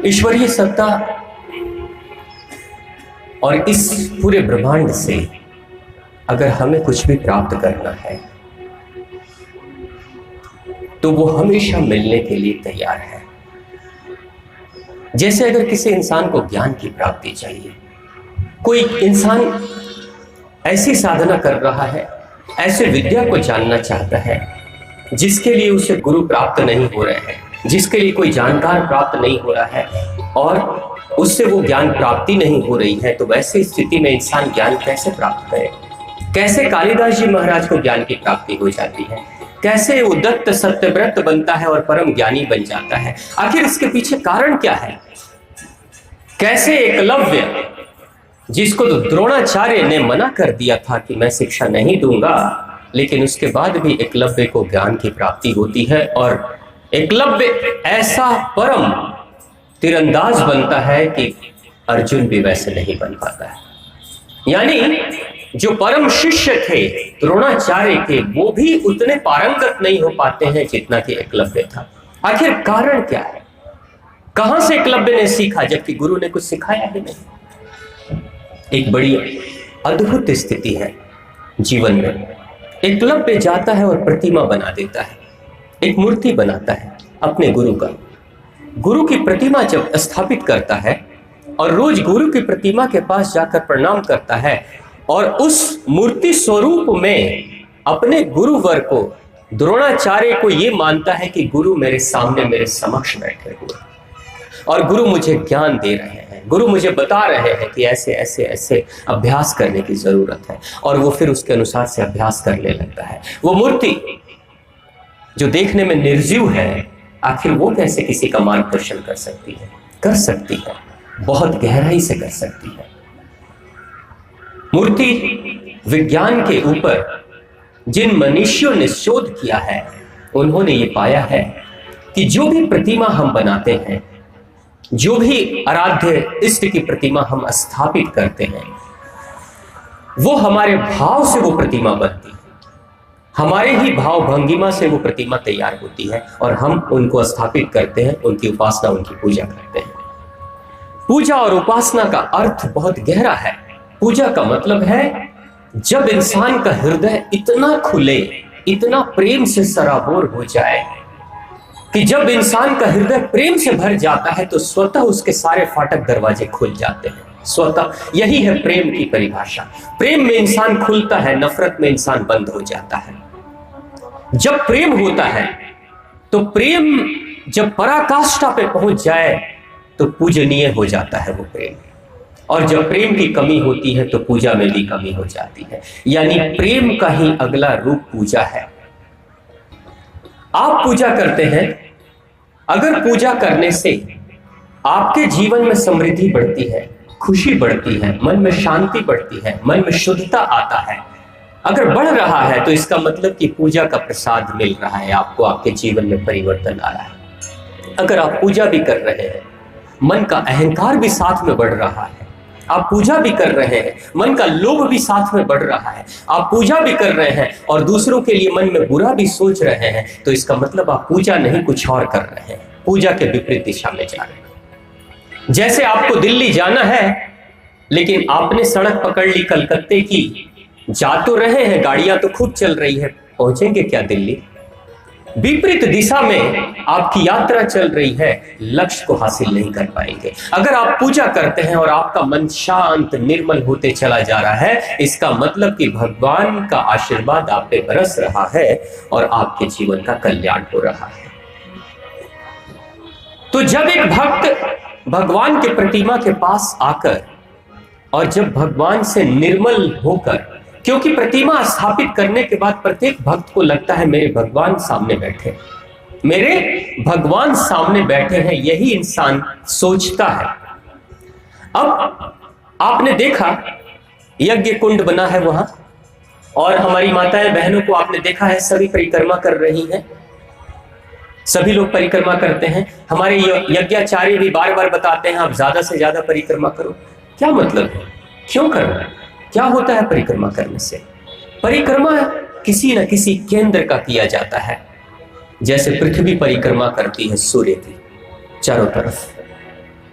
ईश्वरीय सत्ता और इस पूरे ब्रह्मांड से अगर हमें कुछ भी प्राप्त करना है तो वो हमेशा मिलने के लिए तैयार है। जैसे अगर किसी इंसान को ज्ञान की प्राप्ति चाहिए, कोई इंसान ऐसी साधना कर रहा है, ऐसे विद्या को जानना चाहता है जिसके लिए उसे गुरु प्राप्त नहीं हो रहे हैं, जिसके लिए कोई जानकार प्राप्त नहीं हो रहा है और उससे वो ज्ञान प्राप्ति नहीं हो रही है, तो वैसी स्थिति में इंसान ज्ञान कैसे प्राप्त करे? कैसे कालिदास जी महाराज को ज्ञान की प्राप्ति हो जाती है? कैसे उद्दत्त सत्यव्रत बनता है और परम ज्ञानी बन जाता है? आखिर इसके पीछे कारण क्या है? कैसे एकलव्य, जिसको तो द्रोणाचार्य ने मना कर दिया था कि मैं शिक्षा नहीं दूंगा, लेकिन उसके बाद भी एकलव्य को ज्ञान की प्राप्ति होती है और एकलव्य ऐसा परम तीरंदाज बनता है कि अर्जुन भी वैसे नहीं बन पाता है। यानी जो परम शिष्य थे द्रोणाचार्य के, वो भी उतने पारंगत नहीं हो पाते हैं जितना कि एकलव्य था। आखिर कारण क्या है? कहां से एकलव्य ने सीखा जबकि गुरु ने कुछ सिखाया ही नहीं? एक बड़ी अद्भुत स्थिति है जीवन में। एकलव्य जाता है और प्रतिमा बना देता है, एक मूर्ति बनाता है अपने गुरु का। गुरु की प्रतिमा जब स्थापित करता है और रोज गुरु की प्रतिमा के पास जाकर प्रणाम करता है और उस मूर्ति स्वरूप में अपने गुरुवर को, द्रोणाचार्य को ये मानता है कि गुरु मेरे सामने, मेरे समक्ष बैठे हुए और गुरु मुझे ज्ञान दे रहे हैं, गुरु मुझे बता रहे हैं कि ऐसे ऐसे ऐसे अभ्यास करने की जरूरत है, और वो फिर उसके अनुसार से अभ्यास करने लगता है। वो मूर्ति जो देखने में निर्जीव है, आखिर वो कैसे किसी का मार्गदर्शन कर सकती है? कर सकती है, बहुत गहराई से कर सकती है। मूर्ति विज्ञान के ऊपर जिन मनुष्यों ने शोध किया है, उन्होंने ये पाया है कि जो भी प्रतिमा हम बनाते हैं, जो भी आराध्य इष्ट की प्रतिमा हम स्थापित करते हैं, वो हमारे भाव से वो प्रतिमा बनती है, हमारे ही भाव भंगिमा से वो प्रतिमा तैयार होती है और हम उनको स्थापित करते हैं, उनकी उपासना, उनकी पूजा करते हैं। पूजा और उपासना का अर्थ बहुत गहरा है। पूजा का मतलब है जब इंसान का हृदय इतना खुले, इतना प्रेम से सराबोर हो जाए कि जब इंसान का हृदय प्रेम से भर जाता है तो स्वतः उसके सारे फाटक दरवाजे खुल जाते हैं। स्वतः यही है प्रेम की परिभाषा। प्रेम में इंसान खुलता है, नफरत में इंसान बंद हो जाता है। जब प्रेम होता है तो प्रेम जब पराकाष्ठा पे पहुंच जाए तो पूजनीय हो जाता है वो प्रेम, और जब प्रेम की कमी होती है तो पूजा में भी कमी हो जाती है। यानी प्रेम का ही अगला रूप पूजा है। आप पूजा करते हैं, अगर पूजा करने से आपके जीवन में समृद्धि बढ़ती है, खुशी बढ़ती है, मन में शांति बढ़ती है, मन में शुद्धता आता है, अगर बढ़ रहा है तो इसका मतलब कि पूजा का प्रसाद मिल रहा है आपको, आपके जीवन में परिवर्तन आ रहा है। अगर आप पूजा भी कर रहे हैं, मन का अहंकार भी साथ में बढ़ रहा है, आप पूजा भी कर रहे हैं, मन का लोभ भी साथ में बढ़ रहा है, आप पूजा भी कर रहे हैं और दूसरों के लिए मन में बुरा भी सोच रहे हैं, तो इसका मतलब आप पूजा नहीं कुछ और कर रहे हैं, पूजा के विपरीत दिशा में जा रहे हैं। जैसे आपको दिल्ली जाना है लेकिन आपने सड़क पकड़ ली कलकत्ते की, जा तो रहे हैं, गाड़ियां तो खूब चल रही है, पहुंचेंगे क्या दिल्ली? विपरीत दिशा में आपकी यात्रा चल रही है, लक्ष्य को हासिल नहीं कर पाएंगे। अगर आप पूजा करते हैं और आपका मन शांत निर्मल होते चला जा रहा है, इसका मतलब कि भगवान का आशीर्वाद आप पे बरस रहा है और आपके जीवन का कल्याण हो रहा है। तो जब एक भक्त भगवान के प्रतिमा के पास आकर और जब भगवान से निर्मल होकर, क्योंकि प्रतिमा स्थापित करने के बाद प्रत्येक भक्त को लगता है मेरे भगवान सामने बैठे, मेरे भगवान सामने बैठे हैं, यही इंसान सोचता है। अब आपने देखा यज्ञ कुंड बना है वहां, और हमारी माताएं बहनों को आपने देखा है सभी परिक्रमा कर रही हैं, सभी लोग परिक्रमा करते हैं। हमारे यज्ञाचार्य भी बार बार बताते हैं आप ज्यादा से ज्यादा परिक्रमा करो। क्या मतलब है, क्यों करना है, क्या होता है परिक्रमा करने से? परिक्रमा किसी न किसी केंद्र का किया जाता है। जैसे पृथ्वी परिक्रमा करती है सूर्य की चारों तरफ,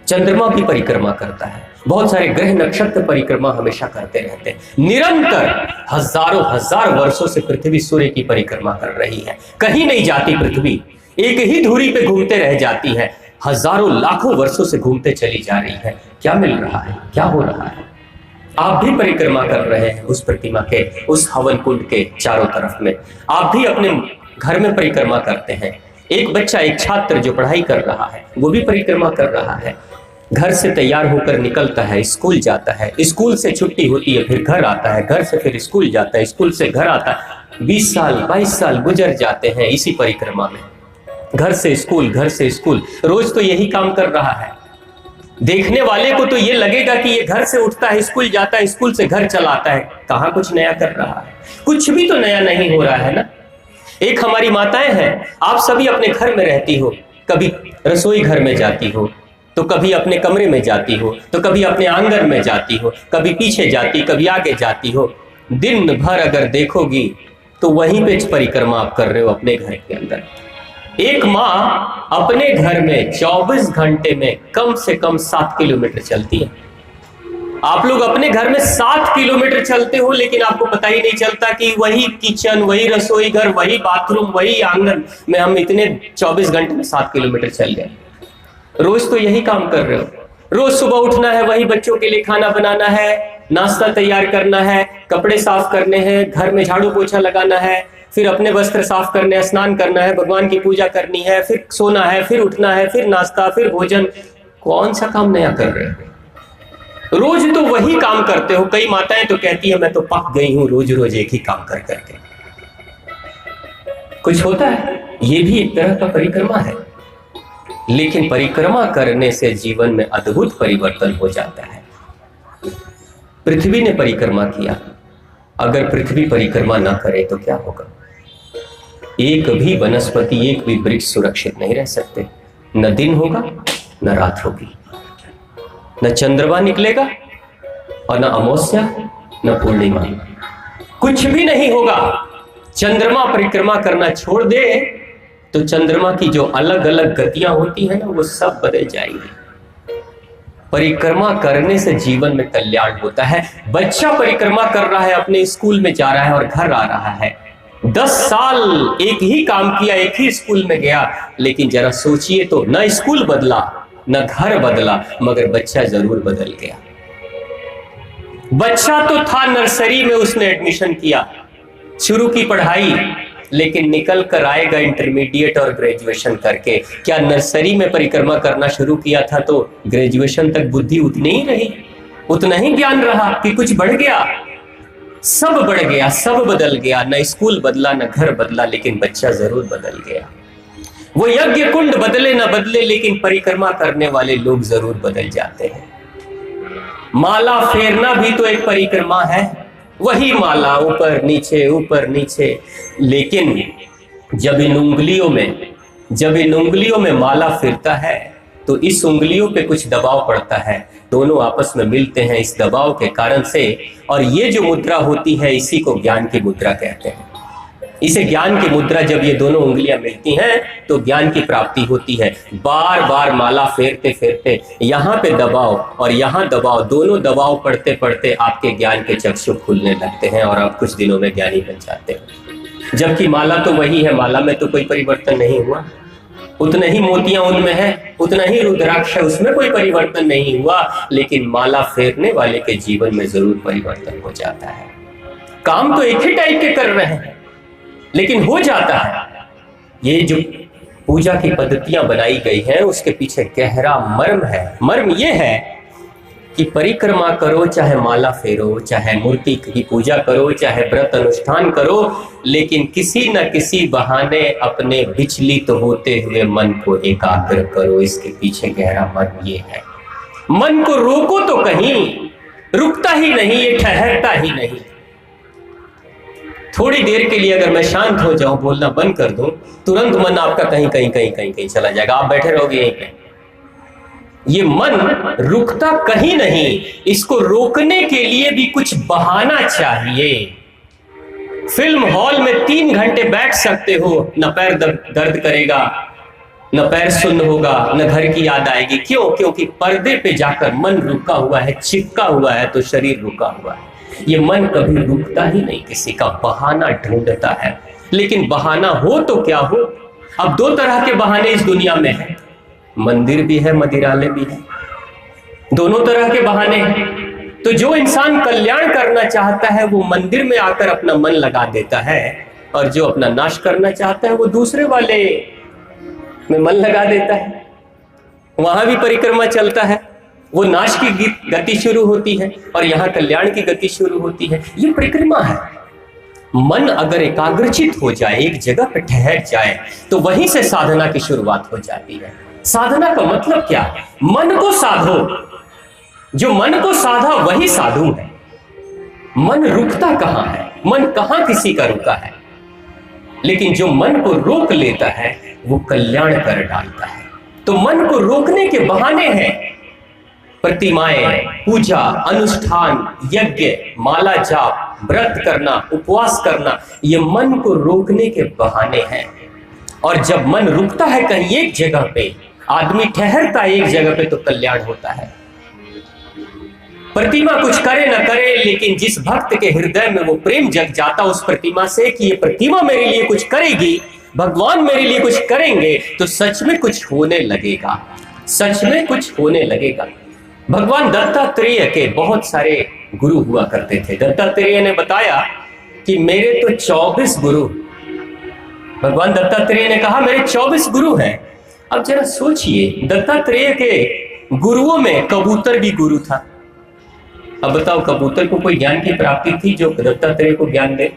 चंद्रमा की परिक्रमा करता है, बहुत सारे ग्रह नक्षत्र परिक्रमा हमेशा करते रहते हैं। निरंतर हजारों हजार वर्षों से पृथ्वी सूर्य की परिक्रमा कर रही है, कहीं नहीं जाती पृथ्वी, एक ही धुरी पे घूमते रह जाती है, हजारों लाखों वर्षों से घूमते चली जा रही है। क्या मिल रहा है, क्या हो रहा है? आप भी परिक्रमा कर रहे हैं उस प्रतिमा के, उस हवन कुंड के चारों तरफ में। आप भी अपने घर में परिक्रमा करते हैं। एक बच्चा, एक छात्र जो पढ़ाई कर रहा है, वो भी परिक्रमा कर रहा है। घर से तैयार होकर निकलता है, स्कूल जाता है, स्कूल से छुट्टी होती है, फिर घर आता है, घर से फिर स्कूल जाता है, स्कूल से घर आता है। 20 साल 22 साल गुजर जाते हैं इसी परिक्रमा में। घर से स्कूल, घर से स्कूल, रोज तो यही काम कर रहा है। देखने वाले को तो ये लगेगा कि ये घर से उठता है, स्कूल जाता है, स्कूल से घर चलाता है, कहाँ कुछ नया कर रहा है? कुछ भी तो नया नहीं हो रहा है ना। एक हमारी माताएं हैं, आप सभी अपने घर में रहती हो, कभी रसोई घर में जाती हो, तो कभी अपने कमरे में जाती हो, तो कभी अपने आंगन में जाती हो, कभी पीछे जाती, कभी आगे जाती हो। दिन भर अगर देखोगी तो वहीं पे परिक्रमा आप कर रहे हो अपने घर के अंदर। एक माँ अपने घर में 24 घंटे में कम से कम 7 किलोमीटर चलती है। आप लोग अपने घर में 7 किलोमीटर चलते हो, लेकिन आपको पता ही नहीं चलता कि वही किचन, वही रसोई घर, वही बाथरूम, वही आंगन में हम इतने 24 घंटे में 7 किलोमीटर चल गए। रोज तो यही काम कर रहे हो। रोज सुबह उठना है, वही बच्चों के लिए खाना बनाना है, नाश्ता तैयार करना है, कपड़े साफ करने हैं, घर में झाड़ू पोछा लगाना है, फिर अपने वस्त्र साफ करने हैं, स्नान करना है, भगवान की पूजा करनी है, फिर सोना है, फिर उठना है, फिर नाश्ता, फिर भोजन। कौन सा काम नया कर रहे हो? रोज तो वही काम करते हो। कई माताएं तो कहती है मैं तो पक गई हूं रोज रोज एक ही काम कर करके। कुछ होता है, ये भी एक तरह का परिक्रमा है, लेकिन परिक्रमा करने से जीवन में अद्भुत परिवर्तन हो जाता है। पृथ्वी ने परिक्रमा किया, अगर पृथ्वी परिक्रमा ना करे तो क्या होगा? एक भी वनस्पति, एक भी वृक्ष सुरक्षित नहीं रह सकते। न दिन होगा, न रात होगी, न चंद्रमा निकलेगा और न अमावस्या, न पूर्णिमा, कुछ भी नहीं होगा। चंद्रमा परिक्रमा करना छोड़ दे तो चंद्रमा की जो अलग अलग गतियां होती है ना, वो सब बदल जाएंगी। परिक्रमा करने से जीवन में कल्याण होता है। बच्चा परिक्रमा कर रहा है, अपने स्कूल में जा रहा है और घर आ रहा है। 10 साल एक ही काम किया, एक ही स्कूल में गया, लेकिन जरा सोचिए तो, न स्कूल बदला, न घर बदला, मगर बच्चा जरूर बदल गया। बच्चा तो था नर्सरी में, उसने एडमिशन किया, शुरू की पढ़ाई, लेकिन निकल कर आएगा इंटरमीडिएट और ग्रेजुएशन करके। क्या नर्सरी में परिक्रमा करना शुरू किया था तो ग्रेजुएशन तक बुद्धि उतनी ही रही, उतना ही ज्ञान रहा कि कुछ बढ़ गया? सब बढ़ गया, सब बदल गया। न स्कूल बदला, न घर बदला, लेकिन बच्चा जरूर बदल गया। वो यज्ञ कुंड बदले न बदले, लेकिन परिक्रमा करने वाले लोग जरूर बदल जाते हैं। माला फेरना भी तो एक परिक्रमा है, वही माला ऊपर नीचे, लेकिन जब इन उंगलियों में माला फिरता है तो इस उंगलियों पे कुछ दबाव पड़ता है, दोनों आपस में मिलते हैं इस दबाव के कारण से, और ये जो मुद्रा होती है इसी को ज्ञान की मुद्रा कहते हैं। इसे ज्ञान की मुद्रा, जब ये दोनों उंगलियां मिलती हैं तो ज्ञान की प्राप्ति होती है। बार बार माला फेरते फेरते यहाँ पे दबाव और यहाँ दबाव, दोनों दबाव पड़ते पड़ते आपके ज्ञान के चक्षु खुलने लगते हैं और आप कुछ दिनों में ज्ञानी बन जाते हैं। जबकि माला तो वही है, माला में तो कोई परिवर्तन नहीं हुआ, उतने ही मोतियां उनमें है, उतना ही रुद्राक्ष है, उसमें कोई परिवर्तन नहीं हुआ, लेकिन माला फेरने वाले के जीवन में जरूर परिवर्तन हो जाता है। काम तो एक ही टाइप के कर रहे हैं, लेकिन हो जाता है। ये जो पूजा की पद्धतियां बनाई गई हैं उसके पीछे गहरा मर्म है। मर्म ये है कि परिक्रमा करो, चाहे माला फेरो, चाहे मूर्ति की पूजा करो, चाहे व्रत अनुष्ठान करो, लेकिन किसी न किसी बहाने अपने विचलित होते हुए मन को एकाग्र करो। इसके पीछे गहरा मर्म ये है। मन को रोको तो कहीं, रुकता ही नहीं, ये ठहरता ही नहीं। थोड़ी देर के लिए अगर मैं शांत हो जाऊं, बोलना बंद कर दूं, तुरंत मन आपका कहीं चला जाएगा, आप बैठे रहोगे यहीं पे। ये मन रुकता कहीं नहीं, इसको रोकने के लिए भी कुछ बहाना चाहिए। फिल्म हॉल में 3 घंटे बैठ सकते हो, न पैर दर्द करेगा, न पैर सुन्न होगा, न घर की याद आएगी। क्यों? क्योंकि पर्दे पे जाकर मन रुका हुआ है, चिपका हुआ है, तो शरीर रुका हुआ है। ये मन कभी रुकता ही नहीं, किसी का बहाना ढूंढता है। लेकिन बहाना हो तो क्या हो, अब दो तरह के बहाने इस दुनिया में हैं। मंदिर भी है, मदिरालय भी है, दोनों तरह के बहाने हैं। तो जो इंसान कल्याण करना चाहता है वो मंदिर में आकर अपना मन लगा देता है, और जो अपना नाश करना चाहता है वो दूसरे वाले में मन लगा देता है। वहां भी परिक्रमा चलता है, वो नाश की गति शुरू होती है और यहाँ कल्याण की गति शुरू होती है। ये परिक्रमा है। मन अगर एकाग्रचित हो जाए, एक जगह पर ठहर जाए, तो वहीं से साधना की शुरुआत हो जाती है। साधना का मतलब क्या है? मन को साधो। जो मन को साधा वही साधु है। मन रुकता कहां है? मन कहां किसी का रुका है? लेकिन जो मन को रोक लेता है वो कल्याण कर डालता है। तो मन को रोकने के बहाने हैं प्रतिमाएं, पूजा, अनुष्ठान, यज्ञ, माला जाप, व्रत करना, उपवास करना, ये मन को रोकने के बहाने हैं। और जब मन रुकता है कहीं एक जगह पे, आदमी ठहरता है एक जगह पे, तो कल्याण होता है। प्रतिमा कुछ करे ना करे, लेकिन जिस भक्त के हृदय में वो प्रेम जग जाता उस प्रतिमा से कि ये प्रतिमा मेरे लिए कुछ करेगी, भगवान मेरे लिए कुछ करेंगे, तो सच में कुछ होने लगेगा, सच में कुछ होने लगेगा। भगवान दत्तात्रेय के बहुत सारे गुरु हुआ करते थे। दत्तात्रेय ने बताया कि मेरे तो 24 गुरु, भगवान दत्तात्रेय ने कहा मेरे 24 गुरु हैं। अब जरा सोचिए, दत्तात्रेय के गुरुओं में कबूतर भी गुरु था। अब बताओ, कबूतर को कोई ज्ञान की प्राप्ति थी जो दत्तात्रेय को ज्ञान दे?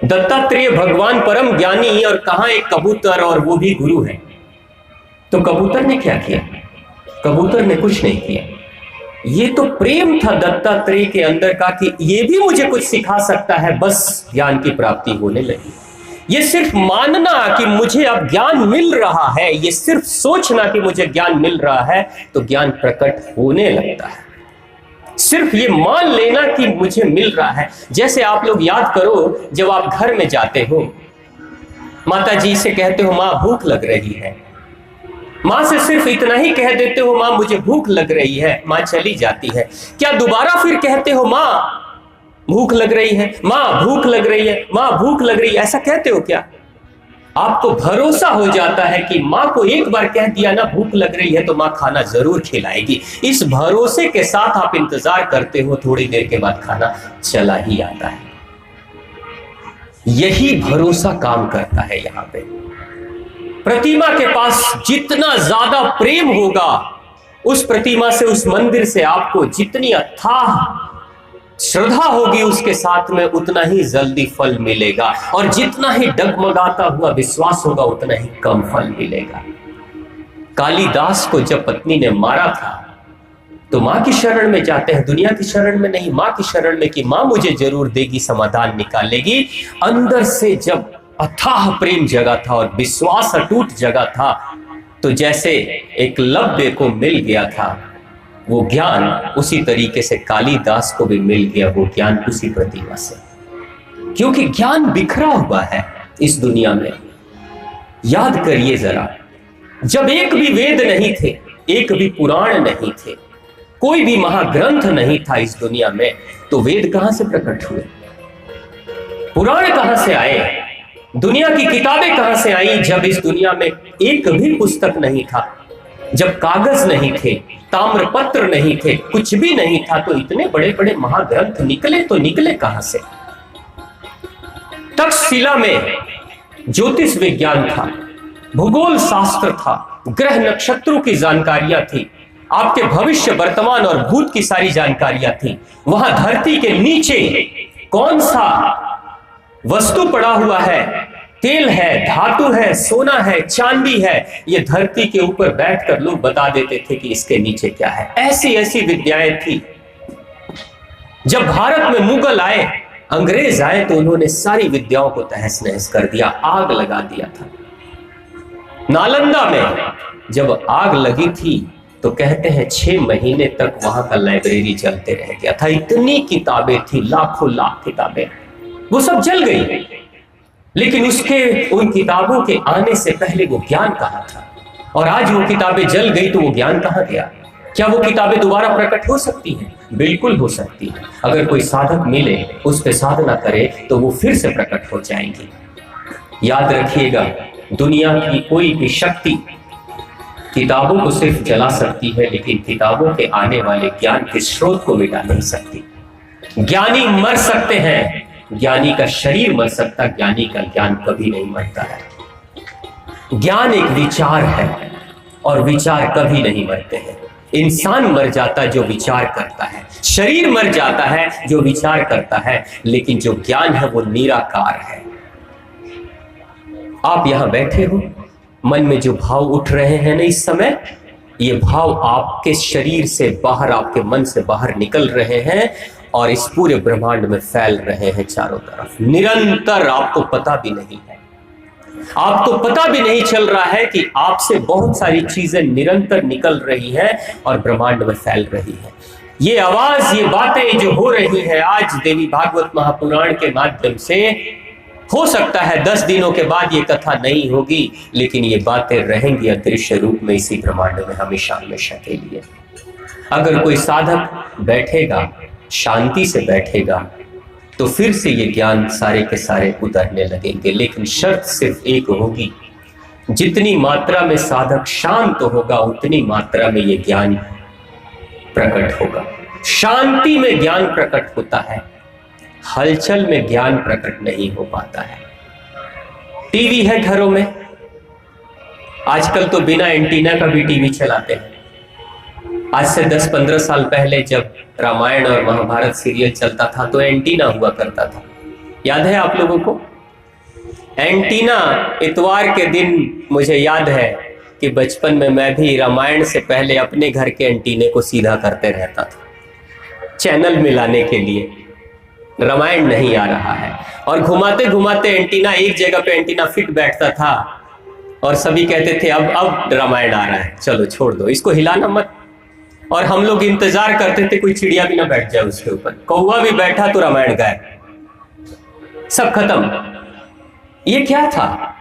दत्तात्रेय भगवान परम ज्ञानी, और कहां एक कबूतर, और वो भी गुरु है। तो कबूतर ने क्या किया? कबूतर ने कुछ नहीं किया। ये तो प्रेम था दत्तात्रेय के अंदर का कि ये भी मुझे कुछ सिखा सकता है, बस ज्ञान की प्राप्ति होने लगी। ये सिर्फ मानना कि मुझे अब ज्ञान मिल रहा है, ये सिर्फ सोचना कि मुझे ज्ञान मिल रहा है, तो ज्ञान प्रकट होने लगता है। सिर्फ ये मान लेना कि मुझे मिल रहा है। जैसे आप लोग याद करो, जब आप घर में जाते हो, माता जी से कहते हो मां भूख लग रही है, मां से सिर्फ इतना ही कह देते हो मां मुझे भूख लग रही है, मां चली जाती है। क्या दोबारा फिर कहते हो मां भूख लग रही है, मां भूख लग रही है, मां भूख लग रही है, ऐसा कहते हो क्या? आपको भरोसा हो जाता है कि मां को एक बार कह दिया ना भूख लग रही है तो मां खाना जरूर खिलाएगी। इस भरोसे के साथ आप इंतजार करते हो, थोड़ी देर के बाद खाना चला ही आता है। यही भरोसा काम करता है। यहां पे प्रतिमा के पास जितना ज्यादा प्रेम होगा, उस प्रतिमा से, उस मंदिर से आपको जितनी अथाह श्रद्धा होगी, उसके साथ में उतना ही जल्दी फल मिलेगा। और जितना ही डगमगाता हुआ विश्वास होगा, उतना ही कम फल मिलेगा। कालिदास को जब पत्नी ने मारा था तो मां की शरण में जाते हैं, दुनिया की शरण में नहीं, मां की शरण में कि मां मुझे जरूर देगी, समाधान निकालेगी। अंदर से जब अथाह प्रेम जगा था और विश्वास अटूट जगा था, तो जैसे एकलव्य को मिल गया था वो ज्ञान, उसी तरीके से कालिदास को भी मिल गया वो ज्ञान उसी प्रतिमा से। क्योंकि ज्ञान बिखरा हुआ है इस दुनिया में। याद करिए जरा, जब एक भी वेद नहीं थे, एक भी पुराण नहीं थे, कोई भी महाग्रंथ नहीं था इस दुनिया में, तो वेद कहां से प्रकट हुए? पुराण कहां से आए? दुनिया की किताबें कहां से आई? जब इस दुनिया में एक भी पुस्तक नहीं था, जब कागज नहीं थे, ताम्रपत्र नहीं थे, कुछ भी नहीं था, तो इतने बड़े बड़े महाग्रंथ निकले तो निकले कहां से? तक्षशिला में ज्योतिष विज्ञान था, भूगोल शास्त्र था, ग्रह नक्षत्रों की जानकारियां थी, आपके भविष्य, वर्तमान और भूत की सारी जानकारियां थी। वहां धरती के नीचे कौन सा वस्तु पड़ा हुआ है, तेल है, धातु है, सोना है, चांदी है, ये धरती के ऊपर बैठकर लोग बता देते थे कि इसके नीचे क्या है। ऐसी ऐसी विद्याएं थी। जब भारत में मुगल आए, अंग्रेज आए, तो उन्होंने सारी विद्याओं को तहस नहस कर दिया, आग लगा दिया था। नालंदा में जब आग लगी थी तो कहते हैं 6 महीने तक वहां का लाइब्रेरी जलते रह गया था। इतनी किताबें थी, लाखों लाख किताबें, वो सब जल गई। लेकिन उसके उन किताबों के आने से पहले वो ज्ञान कहाँ था? और आज वो किताबें जल गई तो वो ज्ञान कहाँ गया? क्या वो किताबें दोबारा प्रकट हो सकती हैं? बिल्कुल हो सकती है। अगर कोई साधक मिले, उस पर साधना करे, तो वो फिर से प्रकट हो जाएंगी। याद रखिएगा, दुनिया की कोई भी शक्ति किताबों को सिर्फ जला सकती है, लेकिन किताबों के आने वाले ज्ञान के स्रोत को मिटा नहीं सकती। ज्ञानी मर सकते हैं, ज्ञानी का शरीर मर सकता, ज्ञानी का ज्ञान कभी नहीं मरता है। ज्ञान एक विचार है और विचार कभी नहीं मरते हैं। इंसान मर जाता जो विचार करता है, शरीर मर जाता है जो विचार करता है, लेकिन जो ज्ञान है वो निराकार है। आप यहां बैठे हो, मन में जो भाव उठ रहे हैं ना इस समय, ये भाव आपके शरीर से बाहर, आपके मन से बाहर निकल रहे हैं और इस पूरे ब्रह्मांड में फैल रहे हैं चारों तरफ निरंतर। आपको पता भी नहीं है, आपको पता भी नहीं चल रहा है कि आपसे बहुत सारी चीजें निरंतर निकल रही हैं और ब्रह्मांड में फैल रही हैं। ये आवाज, ये बातें जो हो रही हैं आज देवी भागवत महापुराण के माध्यम से, हो सकता है 10 दिनों के बाद ये कथा नहीं होगी, लेकिन ये बातें रहेंगी अदृश्य रूप में इसी ब्रह्मांड में हमेशा हमेशा के लिए। अगर कोई साधक बैठेगा, शांति से बैठेगा, तो फिर से ये ज्ञान सारे के सारे उतरने लगेंगे। लेकिन शर्त सिर्फ एक होगी, जितनी मात्रा में साधक शांत होगा उतनी मात्रा में ये ज्ञान प्रकट होगा। शांति में ज्ञान प्रकट होता है, हलचल में ज्ञान प्रकट नहीं हो पाता है। टीवी है घरों में, आजकल तो बिना एंटीना का भी टीवी चलाते हैं। आज से 10-15 साल पहले जब रामायण और महाभारत सीरियल चलता था तो एंटीना हुआ करता था, याद है आप लोगों को? एंटीना, इतवार के दिन मुझे याद है कि बचपन में मैं भी रामायण से पहले अपने घर के एंटीने को सीधा करते रहता था चैनल मिलाने के लिए। रामायण नहीं आ रहा है और घुमाते घुमाते एंटीना, एक जगह पे एंटीना फिट बैठता था और सभी कहते थे अब रामायण आ रहा है, चलो छोड़ दो, इसको हिलाना मत। और हम लोग इंतजार करते थे कोई चिड़िया भी ना बैठ जाए उसके ऊपर, कौवा भी बैठा तो रामायण गायब, सब खत्म। ये क्या था?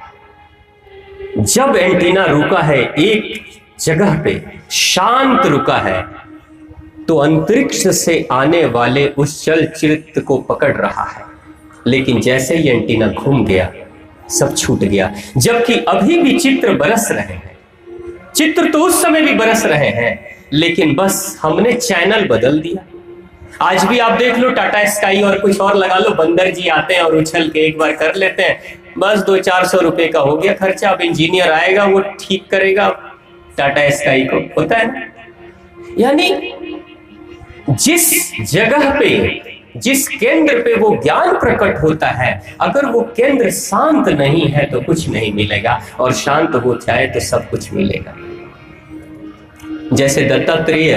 जब एंटीना रुका है एक जगह पे, शांत रुका है, तो अंतरिक्ष से आने वाले उस चलचित्र को पकड़ रहा है। लेकिन जैसे ही एंटीना घूम गया, सब छूट गया। जबकि अभी भी चित्र बरस रहे हैं, चित्र तो उस समय भी बरस रहे हैं, लेकिन बस हमने चैनल बदल दिया। आज भी आप देख लो, टाटा स्काई और कुछ और लगा लो, बंदर जी आते हैं और उछल के एक बार कर लेते हैं, बस 200-400 रुपए का हो गया खर्चा। अब इंजीनियर आएगा, वो ठीक करेगा टाटा स्काई को, होता है ना। यानी जिस जगह पे, जिस केंद्र पे वो ज्ञान प्रकट होता है, अगर वो केंद्र शांत नहीं है तो कुछ नहीं मिलेगा, और शांत हो जाए तो सब कुछ मिलेगा। जैसे दत्तात्रेय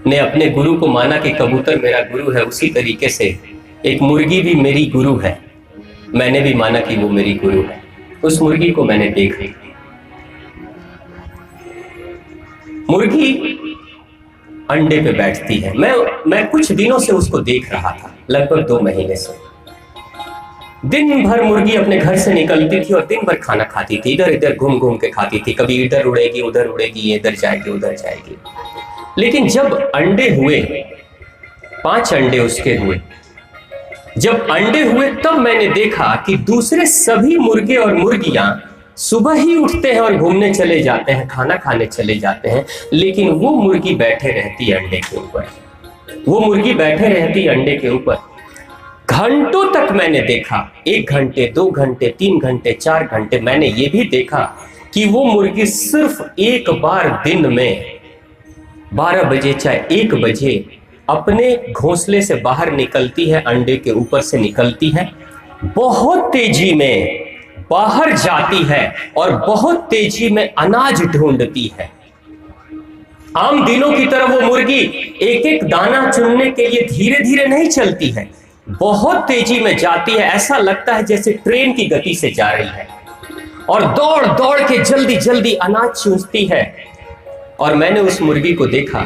ने अपने गुरु को माना कि कबूतर मेरा गुरु है, उसी तरीके से एक मुर्गी भी मेरी गुरु है। मैंने भी माना कि वो मेरी गुरु है। उस मुर्गी को मैंने देखा, मुर्गी अंडे पे बैठती है। मैं कुछ दिनों से उसको देख रहा था, लगभग 2 महीने से। दिन भर मुर्गी अपने घर से निकलती थी और दिन भर खाना खाती थी, इधर इधर घूम घूम के खाती थी, कभी इधर उड़ेगी उधर उड़ेगी, इधर जाएगी उधर जाएगी। लेकिन जब अंडे हुए, 5 अंडे उसके हुए, जब अंडे हुए तब मैंने देखा कि दूसरे सभी मुर्गे और मुर्गियां सुबह ही उठते हैं और घूमने चले जाते हैं, खाना खाने चले जाते हैं, लेकिन वो मुर्गी बैठे रहती है अंडे के ऊपर। वो मुर्गी बैठे रहती है अंडे के ऊपर। घंटों तक मैंने देखा, 1 घंटे 2 घंटे 3 घंटे 4 घंटे। मैंने ये भी देखा कि वो मुर्गी सिर्फ एक बार दिन में 12 बजे चाहे 1 बजे अपने घोंसले से बाहर निकलती है, अंडे के ऊपर से निकलती है, बहुत तेजी में बाहर जाती है और बहुत तेजी में अनाज ढूंढती है। आम दिनों की तरह वो मुर्गी एक एक दाना चुनने के लिए धीरे धीरे नहीं चलती है, बहुत तेजी में जाती है। ऐसा लगता है जैसे ट्रेन की गति से जा रही है और दौड़ दौड़ के जल्दी जल्दी अनाज चूसती है। और मैंने उस मुर्गी को देखा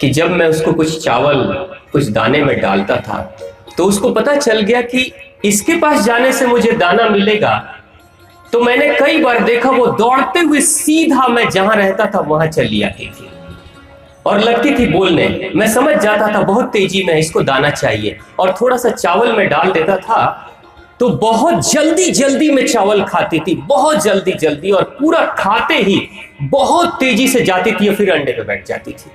कि जब मैं उसको कुछ चावल, कुछ दाने में डालता था, तो उसको पता चल गया कि इसके पास जाने से मुझे दाना मिलेगा। तो मैंने कई बार देखा वो दौड़ते हुए सीधा मैं जहां रहता था वहां चली आती थी और लगती थी बोलने। मैं समझ जाता था बहुत तेजी में इसको दाना चाहिए, और थोड़ा सा चावल में डाल देता था तो बहुत जल्दी जल्दी में चावल खाती थी, बहुत जल्दी जल्दी, और पूरा खाते ही बहुत तेजी से जाती थी और फिर अंडे पे बैठ जाती थी।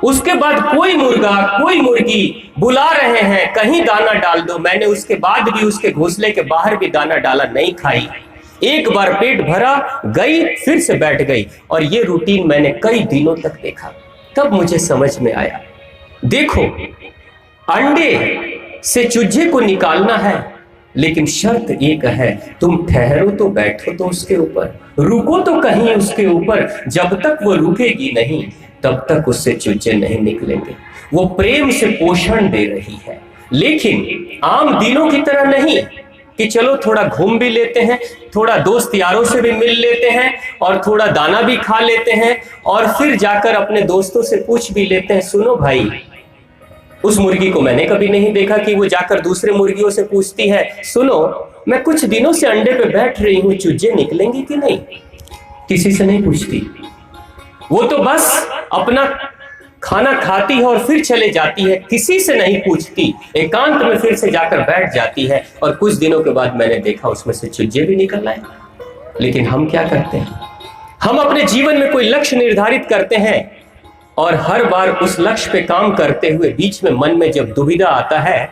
उसके बाद कोई मुर्गा कोई मुर्गी बुला रहे हैं कहीं दाना डाल दो, मैंने उसके बाद भी उसके घोंसले के बाहर भी दाना डाला, नहीं खाई। एक बार पेट भरा, गई, फिर से बैठ गई, और ये रूटीन मैंने कई दिनों तक देखा। तब मुझे समझ में आया, देखो अंडे से चूजे को निकालना है, लेकिन शर्त एक है, तुम ठहरो तो, बैठो तो उसके ऊपर, रुको तो कहीं उसके ऊपर। जब तक वो रुकेगी नहीं तब तक उससे चूजे नहीं निकलेंगे। वो प्रेम से पोषण दे रही है, लेकिन आम दिनों की तरह नहीं कि चलो थोड़ा घूम भी लेते हैं, थोड़ा दोस्त यारों से भी मिल लेते हैं, और थोड़ा दाना भी खा लेते हैं, और फिर जाकर अपने दोस्तों से पूछ भी लेते हैं, सुनो भाई, उस मुर्गी को मैंने कभी नहीं देखा कि वो जाकर दूसरे मुर्गियों से पूछती है, सुनो मैं कुछ दिनों से अंडे पे बैठ रही हूं, चूजे निकलेंगे कि नहीं। किसी से नहीं पूछती, वो तो बस अपना खाना खाती है और फिर चले जाती है, किसी से नहीं पूछती, एकांत में फिर से जाकर बैठ जाती है, और कुछ दिनों के बाद मैंने देखा उसमें से चूजे भी निकल आए। लेकिन हम क्या करते हैं, हम अपने जीवन में कोई लक्ष्य निर्धारित करते हैं, और हर बार उस लक्ष्य पे काम करते हुए बीच में मन में जब दुविधा आता है,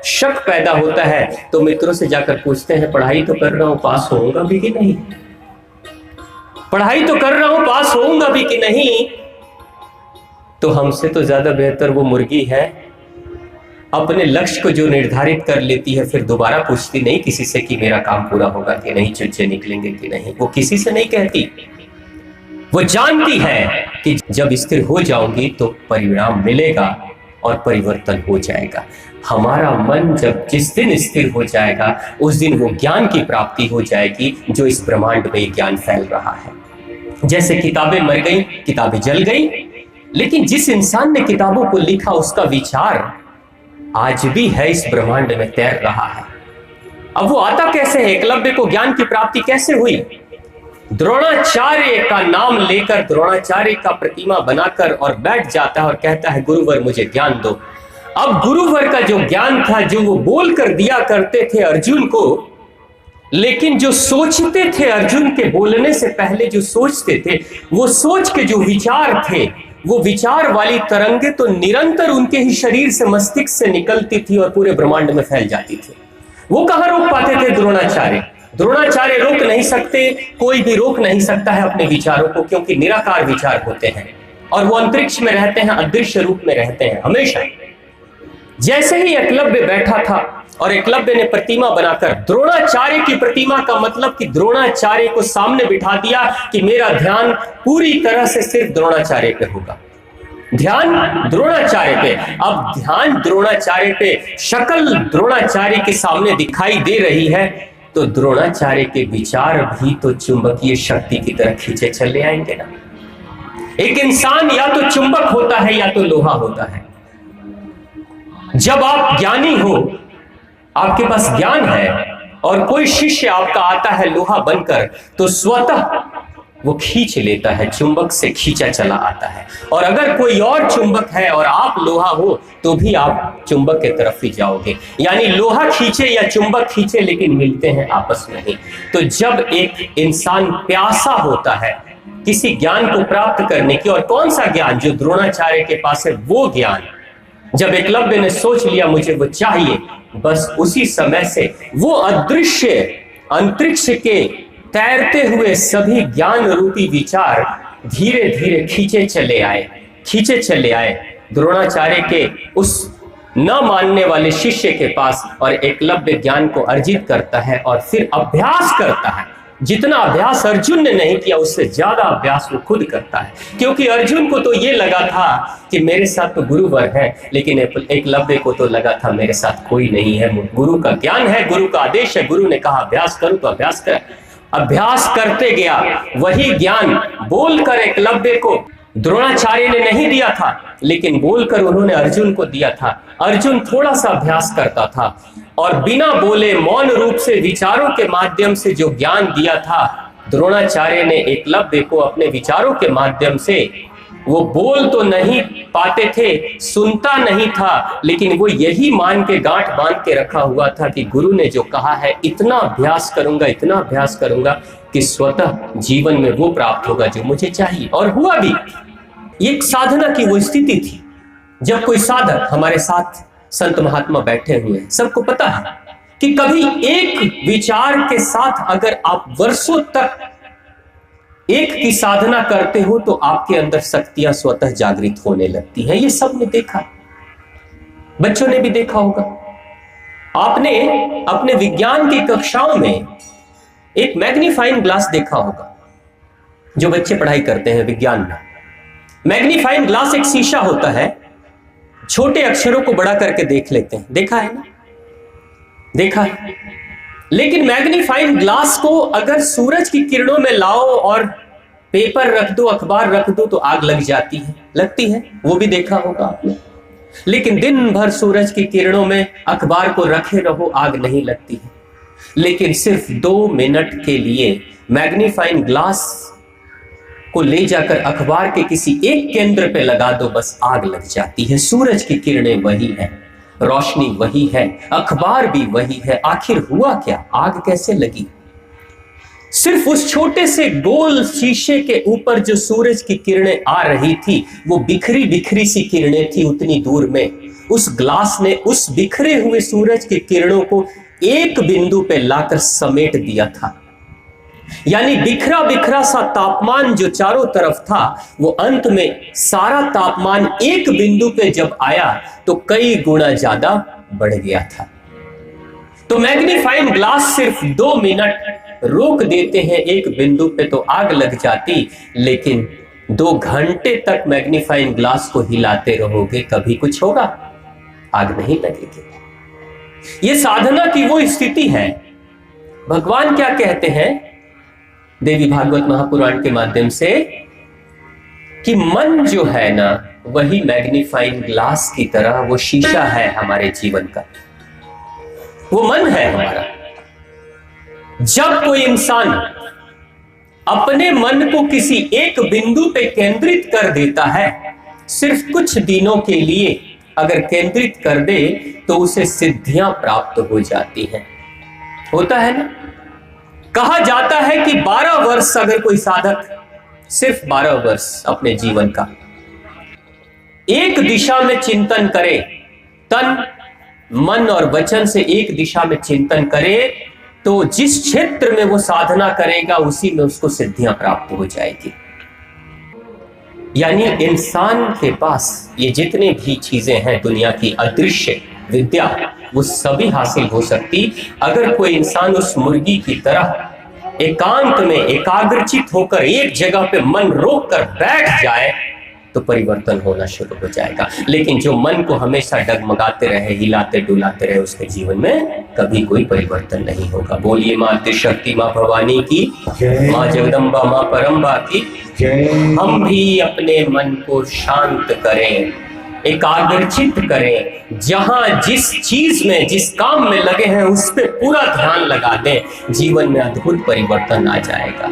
शक पैदा होता है, तो मित्रों से जाकर पूछते हैं, पढ़ाई तो कर रहा हूं, पास होऊंगा भी कि नहीं, पढ़ाई तो कर रहा हूं, पास होऊंगा भी कि नहीं। तो हमसे तो ज्यादा बेहतर वो मुर्गी है, अपने लक्ष्य को जो निर्धारित कर लेती है, फिर दोबारा पूछती नहीं किसी से कि मेरा काम पूरा होगा कि नहीं, चूजे निकलेंगे कि नहीं। वो किसी से नहीं कहती, वो जानती है कि जब स्थिर हो जाऊंगी तो परिणाम मिलेगा और परिवर्तन हो जाएगा। हमारा मन जब जिस दिन स्थिर हो जाएगा, उस दिन वो ज्ञान की प्राप्ति हो जाएगी, जो इस ब्रह्मांड में ज्ञान फैल रहा है। जैसे किताबें मर गई, किताबें जल गई, लेकिन जिस इंसान ने किताबों को लिखा उसका विचार आज भी है, इस ब्रह्मांड में तैर रहा है। अब वो आता कैसे है, एकलव्य को ज्ञान की प्राप्ति कैसे हुई? द्रोणाचार्य का नाम लेकर, द्रोणाचार्य का प्रतिमा बनाकर और बैठ जाता है और कहता है, गुरुवर मुझे ज्ञान दो। अब गुरुवर का जो ज्ञान था, जो वो बोल कर दिया करते थे अर्जुन को, लेकिन जो सोचते थे अर्जुन के बोलने से पहले जो सोचते थे, वो सोच के जो विचार थे, वो विचार वाली तरंगे तो निरंतर उनके ही शरीर से, मस्तिष्क से निकलती थी और पूरे ब्रह्मांड में फैल जाती थी। वो कहां रोक पाते थे द्रोणाचार्य? द्रोणाचार्य रोक नहीं सकते, कोई भी रोक नहीं सकता है अपने विचारों को, क्योंकि निराकार विचार होते हैं और वो अंतरिक्ष में रहते हैं, अदृश्य रूप में रहते हैं हमेशा। जैसे ही एकलव्य बैठा था और एकलव्य ने प्रतिमा बनाकर, द्रोणाचार्य की प्रतिमा का मतलब कि द्रोणाचार्य को सामने बिठा दिया कि मेरा ध्यान पूरी तरह से सिर्फ द्रोणाचार्य पे होगा, ध्यान द्रोणाचार्य पे। अब ध्यान द्रोणाचार्य पे, शक्ल द्रोणाचार्य के सामने दिखाई दे रही है, तो द्रोणाचार्य के विचार भी तो चुंबकीय शक्ति की तरह खींचे चले आएंगे ना। एक इंसान या तो चुंबक होता है या तो लोहा होता है। जब आप ज्ञानी हो, आपके पास ज्ञान है, और कोई शिष्य आपका आता है लोहा बनकर, तो स्वतः वो खींच लेता है, चुंबक से खींचा चला आता है। और अगर कोई और चुंबक है और आप लोहा हो, तो भी आप चुंबक के तरफ ही जाओगे। यानी लोहा खींचे या चुंबक खींचे, लेकिन मिलते हैं आपस में ही। तो जब एक इंसान प्यासा होता है किसी ज्ञान को प्राप्त करने की, और कौन सा ज्ञान? जो द्रोणाचार्य के पास है वो ज्ञान। जब एकलव्य ने सोच लिया मुझे वो चाहिए, बस उसी समय से वो अदृश्य अंतरिक्ष के तैरते हुए सभी ज्ञान रूपी विचार धीरे धीरे खींचे चले आए द्रोणाचार्य के उस न मानने वाले शिष्य के पास, और एकलव्य ज्ञान को अर्जित करता है और फिर अभ्यास करता है। जितना अभ्यास अर्जुन ने नहीं किया, उससे ज्यादा अभ्यास वो खुद करता है, क्योंकि अर्जुन को तो ये लगा था कि मेरे साथ तो गुरुवर है, लेकिन एकलव्य को तो लगा था मेरे साथ कोई नहीं है। गुरु का ज्ञान है, गुरु का आदेश है, गुरु ने कहा अभ्यास करो तो अभ्यास कर। अभ्यास करते गया, वही ज्ञान बोलकर एकलव्य को द्रोणाचार्य ने नहीं दिया था, लेकिन बोलकर उन्होंने अर्जुन को दिया था। अर्जुन थोड़ा सा अभ्यास करता था, और बिना बोले मौन रूप से विचारों के माध्यम से जो ज्ञान दिया था, द्रोणाचार्य ने एकलव्य को अपने विचारों के माध्यम से, वो बोल तो नहीं पाते थे, सुनता नहीं था, लेकिन वो यही मान के गांठ बांध के रखा हुआ था कि गुरु ने जो कहा है इतना अभ्यास करूंगा, इतना अभ्यास करूंगा कि स्वतः जीवन में वो प्राप्त होगा जो मुझे चाहिए। और हुआ भी। एक साधना की वो स्थिति थी जब कोई साधक हमारे साथ संत महात्मा बैठे हुए हैं, सबको पता है कि कभी एक विचार के साथ अगर आप वर्षों तक एक की साधना करते हो तो आपके अंदर शक्तियां स्वतः जागृत होने लगती हैं। ये सबने देखा, बच्चों ने भी देखा होगा। आपने अपने विज्ञान की कक्षाओं में एक मैग्नीफाइंग ग्लास देखा होगा, जो बच्चे पढ़ाई करते हैं विज्ञान में। मैग्नीफाइंग ग्लास एक शीशा होता है, छोटे अक्षरों को बड़ा करके देख लेते हैं, देखा है ना? देखा है। लेकिन मैग्नीफाइंग ग्लास को अगर सूरज की किरणों में लाओ और पेपर रख दो, अखबार रख दो तो आग लग जाती है, लगती है, वो भी देखा होगा आपने। लेकिन दिन भर सूरज की किरणों में अखबार को रखे रहो, आग नहीं लगती है। लेकिन सिर्फ 2 मिनट के लिए मैग्नीफाइंग ग्लास को ले जाकर अखबार के किसी एक केंद्र पे लगा दो, बस आग लग जाती है। सूरज की किरणें वही है, रोशनी वही है, अखबार भी वही है। आखिर हुआ क्या? आग कैसे लगी? सिर्फ उस छोटे से गोल शीशे के ऊपर जो सूरज की किरणें आ रही थी, वो बिखरी बिखरी सी किरणें थी उतनी दूर में। उस ग्लास ने उस बिखरे हुए सूरज की किरणों को एक बिंदु पे लाकर समेट दिया था। यानी बिखरा बिखरा सा तापमान जो चारों तरफ था, वो अंत में सारा तापमान एक बिंदु पे जब आया तो कई गुना ज्यादा बढ़ गया था। तो मैग्नीफाइंग ग्लास सिर्फ 2 मिनट रोक देते हैं एक बिंदु पे तो आग लग जाती, लेकिन 2 घंटे तक मैग्नीफाइंग ग्लास को हिलाते रहोगे, कभी कुछ होगा? आग नहीं लगेगी। ये साधना की वो स्थिति है। भगवान क्या कहते हैं देवी भागवत महापुराण के माध्यम से कि मन जो है ना, वही मैग्नीफाइंग ग्लास की तरह वो शीशा है हमारे जीवन का। वो मन है हमारा। जब कोई इंसान अपने मन को किसी एक बिंदु पे केंद्रित कर देता है, सिर्फ कुछ दिनों के लिए अगर केंद्रित कर दे तो उसे सिद्धियां प्राप्त हो जाती हैं। होता है ना? कहा जाता है कि 12 वर्ष अगर कोई साधक, सिर्फ 12 वर्ष अपने जीवन का एक दिशा में चिंतन करे, तन मन और वचन से एक दिशा में चिंतन करे, तो जिस क्षेत्र में वो साधना करेगा उसी में उसको सिद्धियां प्राप्त हो जाएगी। यानी इंसान के पास ये जितने भी चीजें हैं दुनिया की अदृश्य विद्या, वो सभी हासिल हो सकती अगर कोई इंसान उस मुर्गी की तरह एकांत में एकाग्रचित होकर एक जगह पे मन रोक कर बैठ जाए तो परिवर्तन होना शुरू हो जाएगा। लेकिन जो मन को हमेशा डगमगाते रहे, हिलाते डुलाते रहे, उसके जीवन में कभी कोई परिवर्तन नहीं होगा। बोलिए मां शक्ति, मां भवानी की, मां जगदम्बा, मां परम्बा की। हम भी अपने मन को शांत करें, एकाग्रचित करें, जहां जिस चीज में जिस काम में लगे हैं उस पे पूरा ध्यान लगा दें, जीवन में अद्भुत परिवर्तन आ जाएगा।